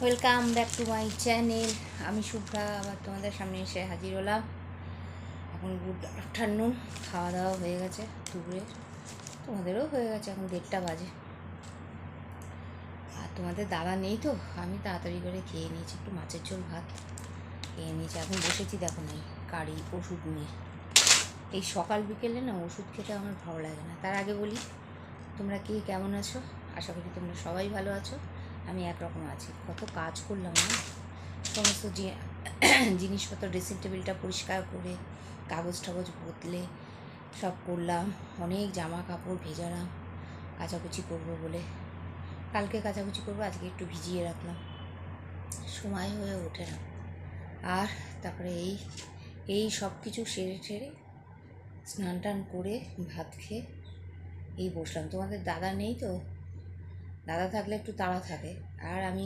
Welcome back to my channel. আমি শুভ্রা আবার তোমাদের সামনে এসে হাজির হলাম। এখন গুড আফটারনুন, খাওয়া দাওয়া হয়ে গেছে দুপুরে, তোমাদেরও হয়ে গেছে, এখন 1:30 বাজে। আর তোমাদের দাদা নেই তো আমি তাড়াতাড়ি করে খেয়ে নিয়েছি, একটু মাছের ঝোল ভাত খেয়ে নিয়েছি। এখন বসেছি দেখো না এই কারি ওষুধ নিয়ে। এই সকাল বিকেলে না ওষুধ খেতে আমার ভালো লাগে না। তার আগে বলি, তোমরা কে কেমন আছো? আশা করি তোমরা সবাই ভালো আছো। আমি একরকম আছি। কত কাজ করলাম না, সমস্ত জিনিসপত্র, ড্রেসিং টেবিলটা পরিষ্কার করে কাগজ টাগজ বদলে সব করলাম। অনেক জামা কাপড় ভেজালাম কাচাকুচি করবো বলে। কালকে কাচাকুচি করবো, আজকে একটু ভিজিয়ে রাখলাম, সময় হয়ে ওঠে না। আর তারপরে এই সব কিছু সেরে ঠেরে স্নান টান করে ভাত খেয়ে এই বসলাম। তোমাদের দাদা নেই তো, দাদা থাকলে একটু তাড়া থাকে। আর আমি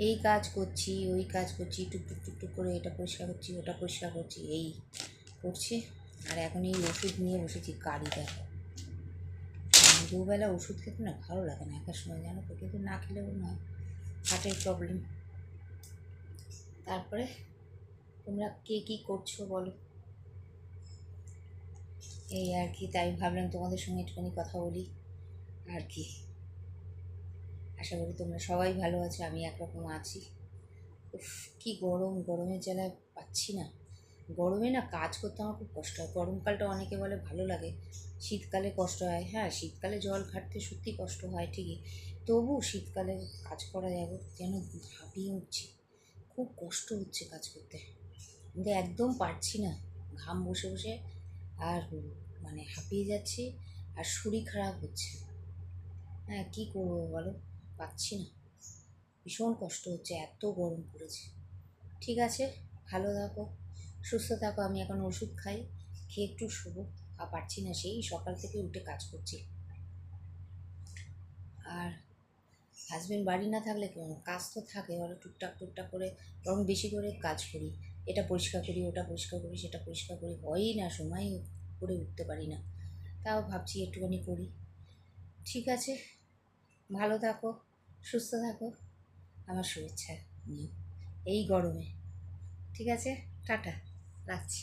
এই কাজ করছি ওই কাজ করছি, টুকটুক টুকটুক করে এটা পরিষ্কার করছি ওটা পরিষ্কার করছি, এই করছি। আর এখন এই ওষুধ নিয়ে বসেছি কারিটা। দুবেলা ওষুধ খেতে না ভালো লাগে না একার সময়, জানো তো, কিন্তু না খেলেও না, হার্টের প্রবলেম। তারপরে তোমরা কে কী করছো বলো, এই আর কি। তাই ভাবলাম তোমাদের সঙ্গে একটুখানি কথা বলি আর কি। আশা করি তোমরা সবাই ভালো আছো, আমি একরকম আছি। উফ, কী গরম, গরমের জ্বালায় পাচ্ছি না। গরমে না কাজ করতে আমার খুব কষ্ট হয়। গরমকালটা অনেকে বলে ভালো লাগে, শীতকালে কষ্ট হয়। হ্যাঁ, শীতকালে জল ঘাটতে সত্যি কষ্ট হয় ঠিকই, তবু শীতকালে কাজ করা যাবে যেন হাঁপিয়ে উঠছি, খুব কষ্ট হচ্ছে কাজ করতে, কিন্তু একদম পারছি না। ঘাম বসে বসে আর মানে হাঁপিয়ে যাচ্ছি, আর শরীর খারাপ হচ্ছে। হ্যাঁ, কী করবো বলো, পাচ্ছি না, ভীষণ কষ্ট হচ্ছে, এত গরম পড়েছে। ঠিক আছে, ভালো থাকো, সুস্থ থাকো। আমি এখন ওষুধ খাই, খেয়ে একটু শোবো। আর পারছি না, সেই সকাল থেকে উঠে কাজ করছি। আর হাজব্যান্ড বাড়ি না থাকলে কেমন, কাজ তো থাকে, বলো, টুকটাক টুকটাক করে, বরং বেশি করে কাজ করি। এটা পরিষ্কার করি, ওটা পরিষ্কার করি, সেটা পরিষ্কার করি, হয়ই না, সময় করে উঠতে পারি না। তাও ভাবছি একটুখানি করি। ঠিক আছে, ভালো থাকো, সুস্থ থাকো, আমার শুভেচ্ছা নিও এই গরমে। ঠিক আছে, টাটা, রাখছি।